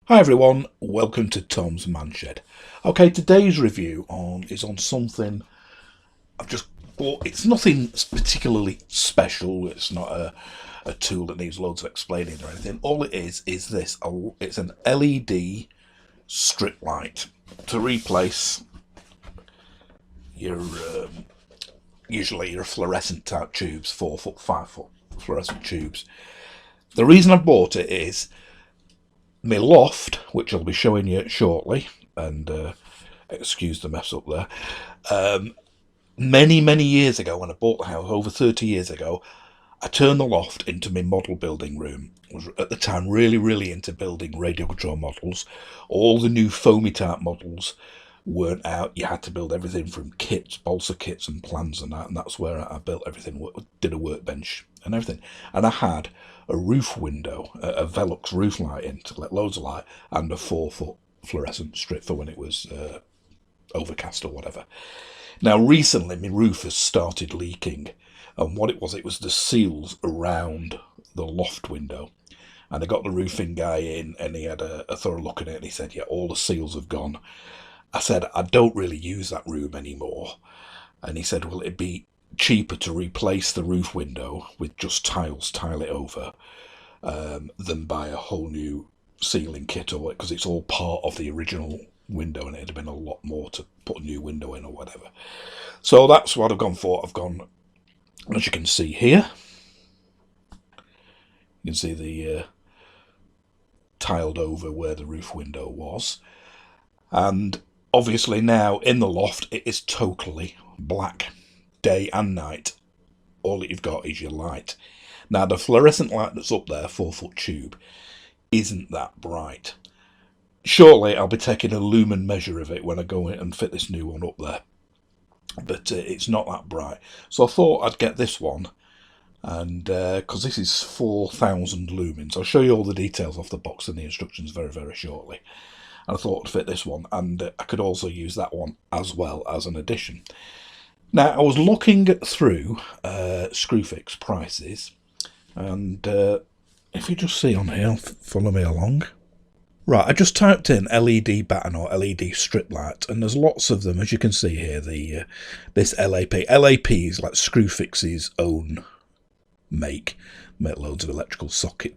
Hi everyone, welcome to Tom's Manshed. Okay, today's review is on something I've just bought. It's nothing particularly special. It's not a tool that needs loads of explaining or anything. All it is this. It's an LED strip light to replace your usually your fluorescent type tubes, 4 foot, 5 foot fluorescent tubes. The reason I bought it is my loft, which I'll be showing you shortly, and excuse the mess up there. Many years ago, when I bought the house, over 30 years ago, I turned the loft into my model building room. I was at the time really into building radio control models. All the new foamy type models weren't out. You had to build everything from kits, balsa kits and plans and that, and that's where I built everything, did a workbench and everything. And I had a roof window, a Velux roof light in to let loads of light, and a 4 foot fluorescent strip for when it was overcast or whatever. Now recently my roof has started leaking, and what it was the seals around the loft window. And I got the roofing guy in, and he had a thorough look at it, and he said, yeah, all the seals have gone. I said, I don't really use that room anymore. And he said, well, it'd be cheaper to replace the roof window with just tiles, tile it over, than buy a whole new ceiling kit, or because it's all part of the original window, and it'd have been a lot more to put a new window in or whatever. So that's what I've gone for. I've gone, as you can see here, you can see the tiled over where the roof window was, and obviously now in the loft it is totally black, day and night. All that you've got is your light. Now the fluorescent light that's up there, 4 foot tube, isn't that bright. Shortly I'll be taking a lumen measure of it when I go in and fit this new one up there, but it's not that bright. So I thought I'd get this one, and because this is 4,000 lumens. I'll show you all the details off the box and the instructions very shortly. And I thought I'd fit this one, and I could also use that one as well as an addition. Now I was looking through Screwfix prices, and if you just see on here, follow me along. Right, I just typed in LED batten or LED strip light, and there's lots of them, as you can see here. This LAP is like Screwfix's own make loads of electrical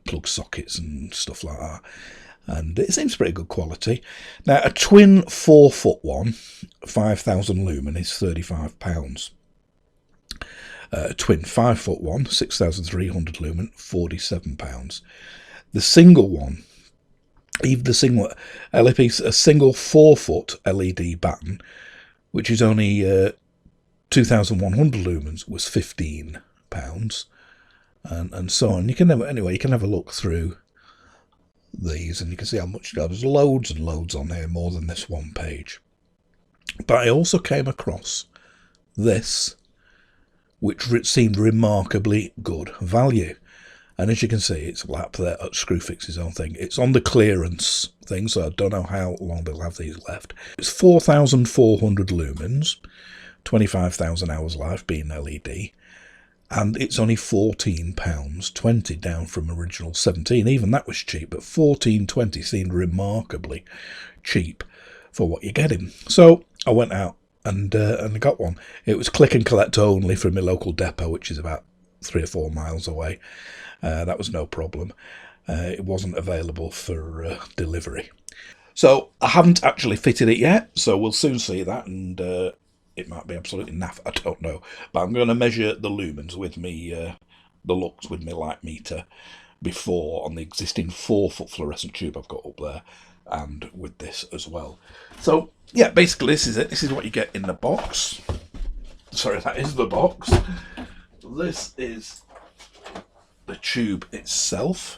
plug sockets and stuff like that, and it seems pretty good quality. Now a twin 4 foot one, 5,000 lumen, is £35. A twin 5 foot one, 6,300 lumen, £47. The single one, even the single LAP, a single 4 foot LED batten, which is only 2,100 lumens, was £15, and so on. You can have a look through these, and you can see how much there's loads and loads on here, more than this one page. But I also came across this, which seemed remarkably good value. And as you can see, it's lap there at Screwfix's own thing. It's on the clearance thing, so I don't know how long they'll have these left. It's 4,400 lumens, 25,000 hours life being LED, and it's only £14.20, down from original 17. Even that was cheap, but £14.20 seemed remarkably cheap for what you're getting. So I went out and I got one. It was click and collect only from my local depot, which is about 3 or 4 miles away. That was no problem. It wasn't available for delivery. So I haven't actually fitted it yet, so we'll soon see that, and it might be absolutely naff, I don't know. But I'm going to measure the lumens with me, the lux with my light meter, before on the existing 4 foot fluorescent tube I've got up there, and with this as well. So yeah, basically this is it. This is what you get in the box. Sorry, that is the box. This is the tube itself.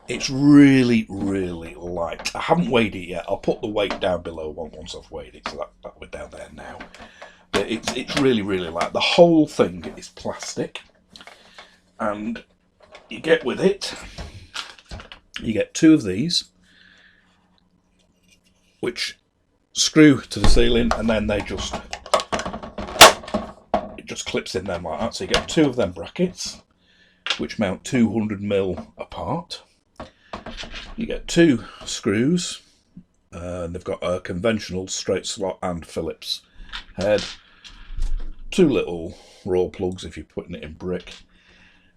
It's really light. I haven't weighed it yet. I'll put the weight down below once I've weighed it, so that'll be down there now. But it's really light. The whole thing is plastic, and you get with it, you get 2 of these, which screw to the ceiling, and then it just clips in them like that. So you get 2 of them brackets, which mount 200mm apart. You get 2 screws, and they've got a conventional straight slot and Phillips head. 2 little raw plugs if you're putting it in brick,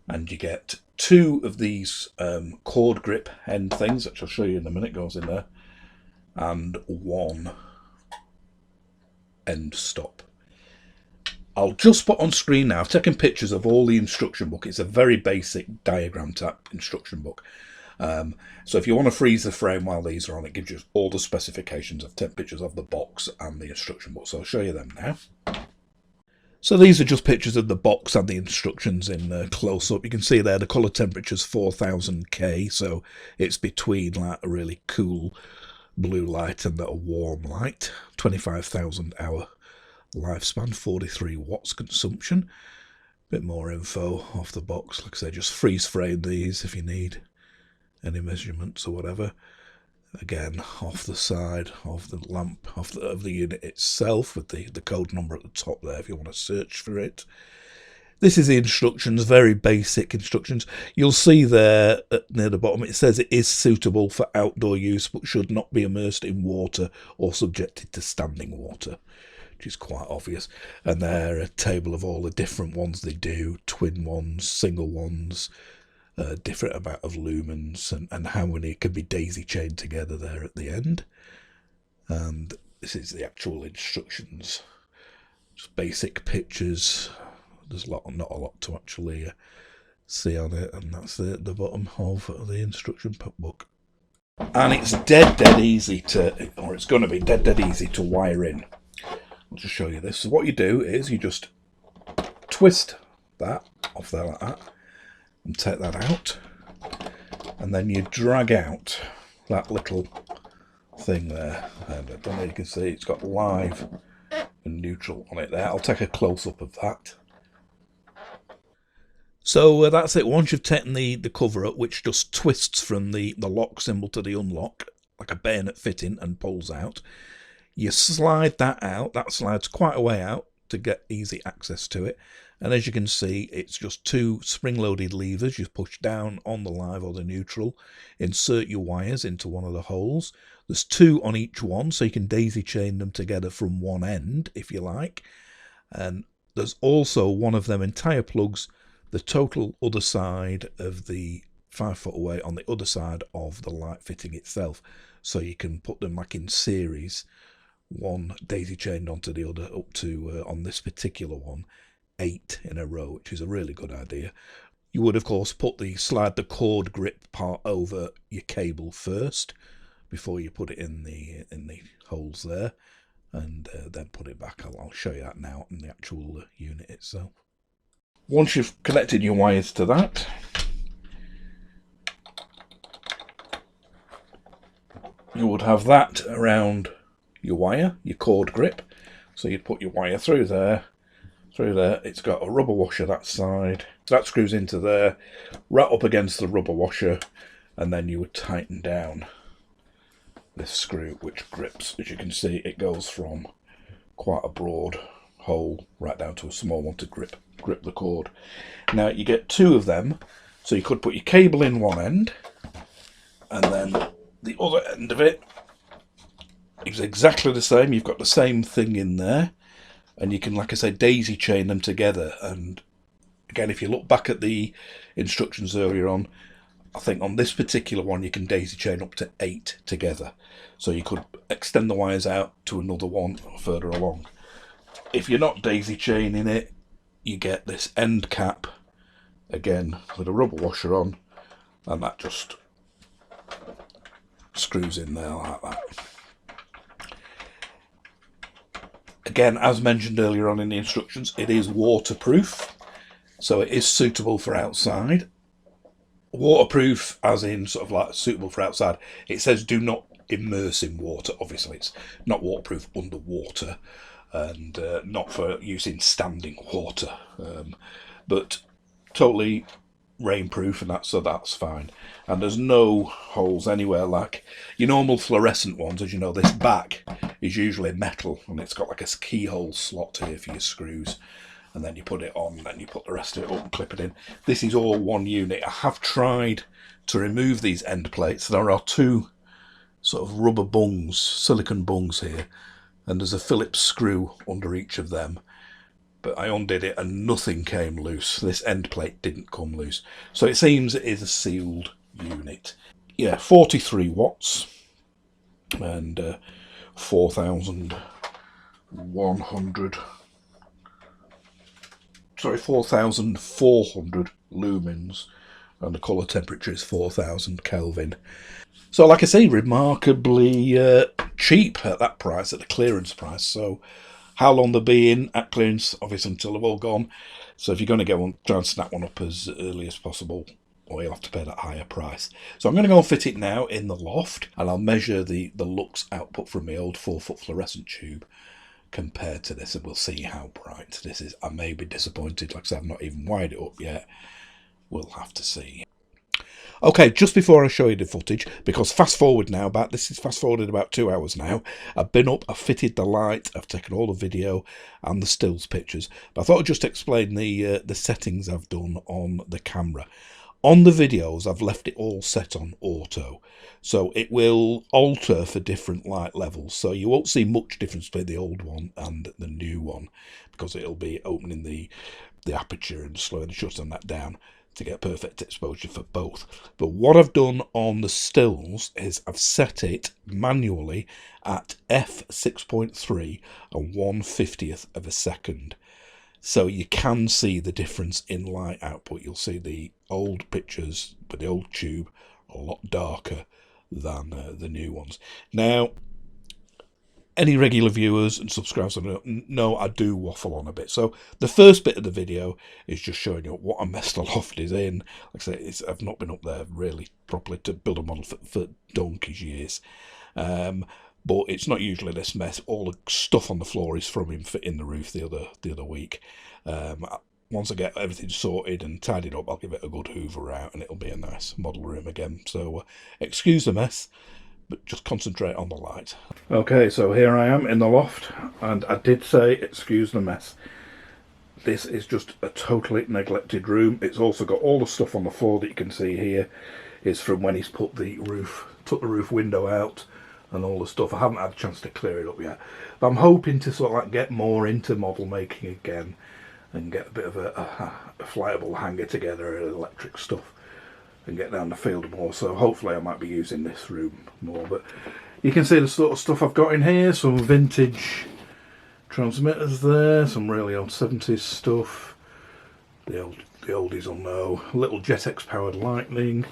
and you get 2 of these cord grip end things, which I'll show you in a minute, goes in there, and 1 end stop. I'll just put on screen now, I've taken pictures of all the instruction book. It's a very basic diagram type instruction book. So if you want to freeze the frame while these are on, it gives you all the specifications. I've taken pictures of the box and the instruction book, so I'll show you them now. So these are just pictures of the box and the instructions in close up. You can see there the colour temperature's 4000 K, so it's between like a really cool blue light and a warm light. 25,000 hour lifespan, 43 watts consumption. Bit more info off the box. Like I say, just freeze frame these if you need any measurements or whatever. Again, off the side of the lamp of the unit itself, with the code number at the top there if you want to search for it. This is the instructions, very basic instructions. You'll see there near the bottom it says it is suitable for outdoor use but should not be immersed in water or subjected to standing water, which is quite obvious. And there a table of all the different ones they do, twin ones, single ones, different amount of lumens, and how many can be daisy chained together there at the end. And this is the actual instructions, just basic pictures. There's not a lot to actually see on it, and that's the bottom of the instruction book. And it's dead easy to, or it's going to be dead easy to wire in. I'll just show you this. So what you do is you just twist that off there like that, and take that out, and then you drag out that little thing there, and I don't know if you can see it's got live and neutral on it there. I'll take a close-up of that. So that's it. Once you've taken the cover up, which just twists from the lock symbol to the unlock like a bayonet fitting and pulls out, you slide that out. That slides quite a way out to get easy access to it. And as you can see, it's just 2 spring-loaded levers. You push down on the live or the neutral, insert your wires into one of the holes. There's 2 on each one, so you can daisy chain them together from one end, if you like. And there's also one of them entire plugs, the total other side of the 5 foot away on the other side of the light fitting itself. So you can put them like in series, one daisy chained onto the other, up to, on this particular one, 8 in a row, which is a really good idea. You would of course slide the cord grip part over your cable first before you put it in the holes there, and then put it back. I'll show you that now in the actual unit itself. Once you've connected your wires to that, you would have that around your wire, your cord grip. So you'd put your wire through there. It's got a rubber washer that side, so that screws into there, right up against the rubber washer, and then you would tighten down this screw which grips. As you can see, it goes from quite a broad hole right down to a small one to grip the cord. Now you get 2 of them, so you could put your cable in one end, and then the other end of it is exactly the same. You've got the same thing in there, and you can, like I say, daisy chain them together. And again, if you look back at the instructions earlier on, I think on this particular one you can daisy chain up to 8 together. So you could extend the wires out to another one further along. If you're not daisy chaining it, you get this end cap, again with a rubber washer on, and that just screws in there like that. Again, as mentioned earlier on in the instructions, it is waterproof, so it is suitable for outside. Waterproof as in sort of like suitable for outside. It says do not immerse in water. Obviously it's not waterproof underwater, and not for use in standing water, but totally rainproof, and so that's fine. And there's no holes anywhere like your normal fluorescent ones. As you know, this back is usually metal, and it's got like a keyhole slot here for your screws, and then you put it on, and then you put the rest of it up and clip it in. This is all one unit. I have tried to remove these end plates. There are two sort of rubber bungs, silicon bungs here, and there's a Phillips screw under each of them. But I undid it and nothing came loose. This end plate didn't come loose. So it seems it is a sealed unit. Yeah, 43 watts and 4,400 lumens, and the colour temperature is 4,000 Kelvin. So like I say, remarkably cheap at that price, at the clearance price. So how long they'll be in at clearance, obviously until they've all gone. So if you're going to get one, try and snap one up as early as possible, or you'll have to pay that higher price. So I'm going to go and fit it now in the loft, and I'll measure the lux output from my old 4-foot fluorescent tube compared to this, and we'll see how bright this is. I may be disappointed, like I said, I've not even wired it up yet. We'll have to see. Okay, just before I show you the footage, because fast forwarded about 2 hours now. I've been up, I've fitted the light, I've taken all the video and the stills pictures. But I thought I'd just explain the settings I've done on the camera. On the videos, I've left it all set on auto, so it will alter for different light levels. So you won't see much difference between the old one and the new one, because it'll be opening the aperture and slowing the shutter and that down to get perfect exposure for both. But what I've done on the stills is I've set it manually at f6.3 and 1/50th of a second. So you can see the difference in light output. You'll see the old pictures with the old tube a lot darker than the new ones. Now, any regular viewers and subscribers know I do waffle on a bit. So the first bit of the video is just showing you what a mess the loft is in. Like I say, I've not been up there really properly to build a model for donkey's years. But it's not usually this mess. All the stuff on the floor is from him fitting the roof the other week. Once I get everything sorted and tidied up, I'll give it a good hoover out and it'll be a nice model room again. So excuse the mess, but just concentrate on the light. Okay, so here I am in the loft, and I did say excuse the mess. This is just a totally neglected room. It's also got all the stuff on the floor that you can see here is from when he's took the roof window out and all the stuff. I haven't had a chance to clear it up yet, but I'm hoping to sort of like get more into model making again and get a bit of a flyable hanger together and electric stuff and get down the field more. So hopefully I might be using this room more. But you can see the sort of stuff I've got in here. Some vintage transmitters there, some really old 70s stuff, the oldies will know, little Jetex powered lightning.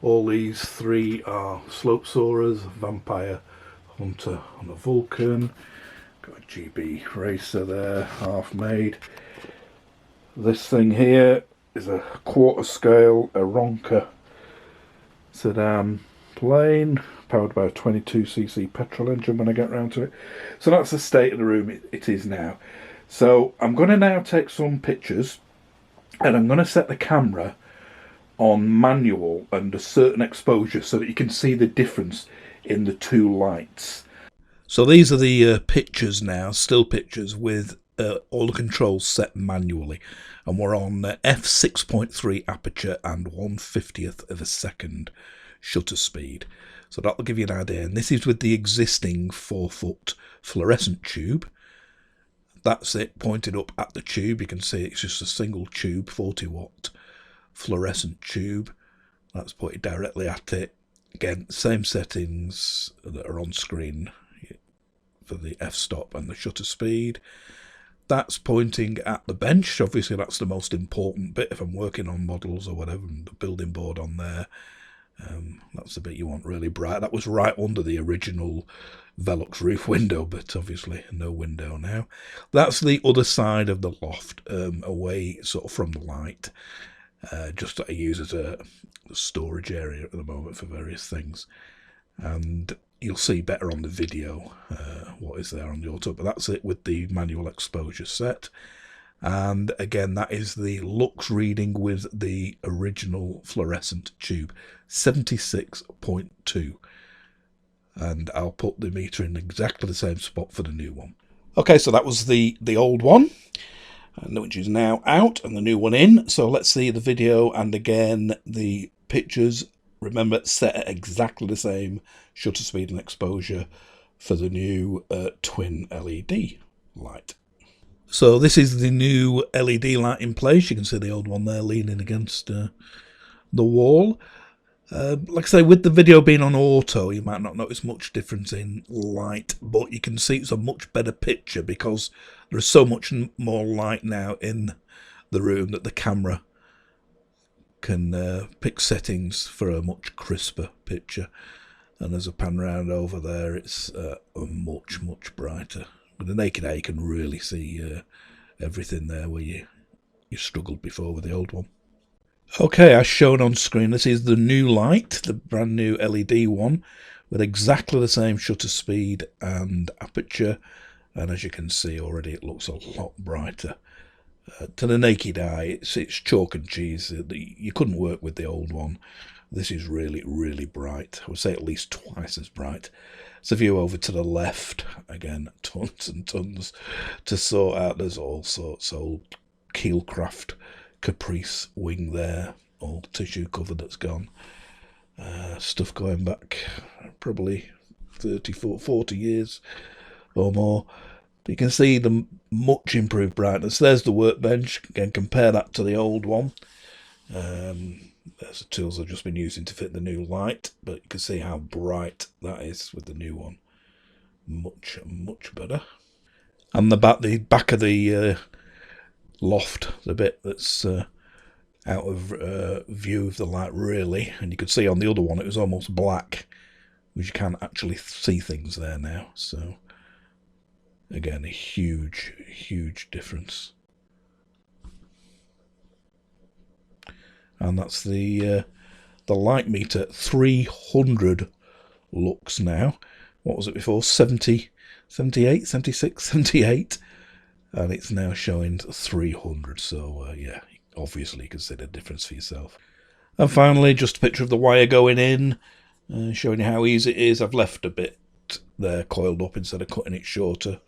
All these three are slope soarers, Vampire, Hunter and a Vulcan. Got a GB racer there, half made. This thing here is a quarter scale Aronca sedan plane, powered by a 22cc petrol engine when I get round to it. So that's the state of the room it is now. So I'm going to now take some pictures, and I'm going to set the camera on manual and a certain exposure so that you can see the difference in the two lights. So these are the pictures now, still pictures with all the controls set manually, and we're on f6.3 aperture and 1/50th of a second shutter speed. So that'll give you an idea, and this is with the existing 4-foot fluorescent tube. That's it pointed up at the tube. You can see it's just a single tube, 40-watt fluorescent tube. That's pointed directly at it. Again, same settings that are on screen for the f-stop and the shutter speed. That's pointing at the bench. Obviously that's the most important bit if I'm working on models or whatever, and the building board on there. That's the bit you want really bright. That was right under the original Velux roof window, but obviously no window now. That's the other side of the loft, away sort of from the light. Just that I use as a storage area at the moment for various things. And you'll see better on the video what is there on the auto, but that's it with the manual exposure set. And again, that is the lux reading with the original fluorescent tube, 76.2. And I'll put the meter in exactly the same spot for the new one. Okay, so that was the old one. and which is now out and the new one in. So let's see the video, and again the pictures, remember, set at exactly the same shutter speed and exposure for the new twin LED light. So this is the new LED light in place. You can see the old one there leaning against the wall. Like I say, with the video being on auto, you might not notice much difference in light, but you can see it's a much better picture because there's so much more light now in the room that the camera can pick settings for a much crisper picture. And as I pan around over there, it's much, much brighter. With the naked eye, you can really see everything there where you struggled before with the old one. Okay, as shown on screen, this is the new light, the brand new LED one, with exactly the same shutter speed and aperture. And as you can see already, it looks a lot brighter. To the naked eye, it's chalk and cheese. You couldn't work with the old one. This is really, really bright. I would say at least twice as bright. So if you over to the left, again, tons and tons to sort out. There's all sorts, old Keelcraft Caprice wing there, all tissue cover that's gone. Stuff going back probably 30, 40 years or more. But you can see the much improved brightness. There's the workbench. Again, compare that to the old one. There's the tools I've just been using to fit the new light, but you can see how bright that is with the new one. Much, much better. And the back of the loft, the bit that's out of view of the light really, and you could see on the other one it was almost black, which you can actually see things there now. So again, a huge, huge difference. And that's the light meter, 300 lux now. What was it before? 70, 78, 76, 78. And it's now showing 300. So, yeah, obviously you can see the difference for yourself. And finally, just a picture of the wire going in, showing you how easy it is. I've left a bit there coiled up instead of cutting it shorter,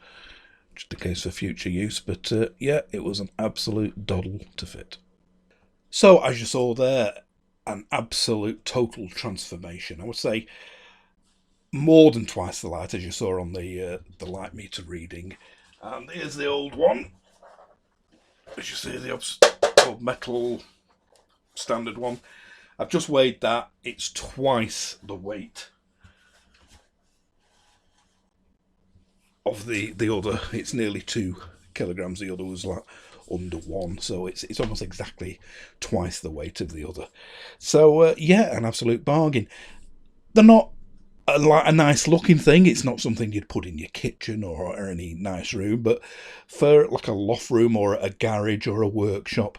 just in case for future use. But, yeah, it was an absolute doddle to fit. So, as you saw there, an absolute total transformation. I would say more than twice the light, as you saw on the light meter reading. And here's the old one. As you see, the old metal standard one. I've just weighed that. It's twice the weight of the other. It's nearly 2 kilograms. The other was like under 1, so it's almost exactly twice the weight of the other. So yeah, an absolute bargain. They're not a nice looking thing. It's not something you'd put in your kitchen or any nice room, but for like a loft room or a garage or a workshop,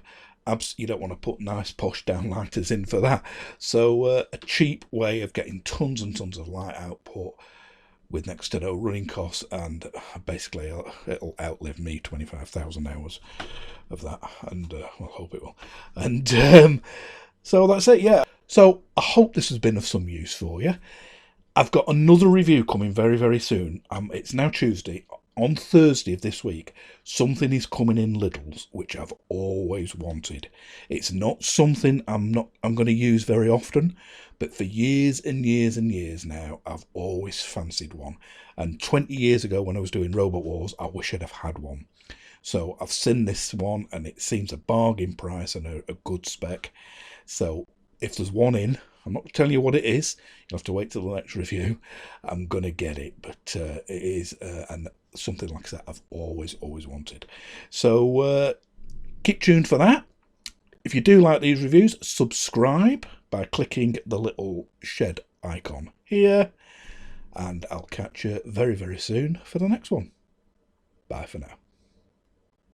you don't want to put nice posh downlighters in for that. So a cheap way of getting tons and tons of light output with next to no running costs, and basically it'll outlive me 25,000 hours of that, and well, I hope it will. And so that's it, yeah. So I hope this has been of some use for you. I've got another review coming very, very soon. It's now Tuesday. On Thursday of this week, something is coming in Lidl's, which I've always wanted. It's not something I'm going to use very often, but for years and years and years now, I've always fancied one. And 20 years ago, when I was doing Robot Wars, I wish I'd have had one. So I've seen this one, and it seems a bargain price and a good spec. So if there's one in, I'm not telling you what it is. You'll have to wait till the next review. I'm going to get it, but it is something like that I've always wanted. So keep tuned for that. If you do like these reviews, subscribe by clicking the little shed icon here. And I'll catch you very, very soon for the next one. Bye for now.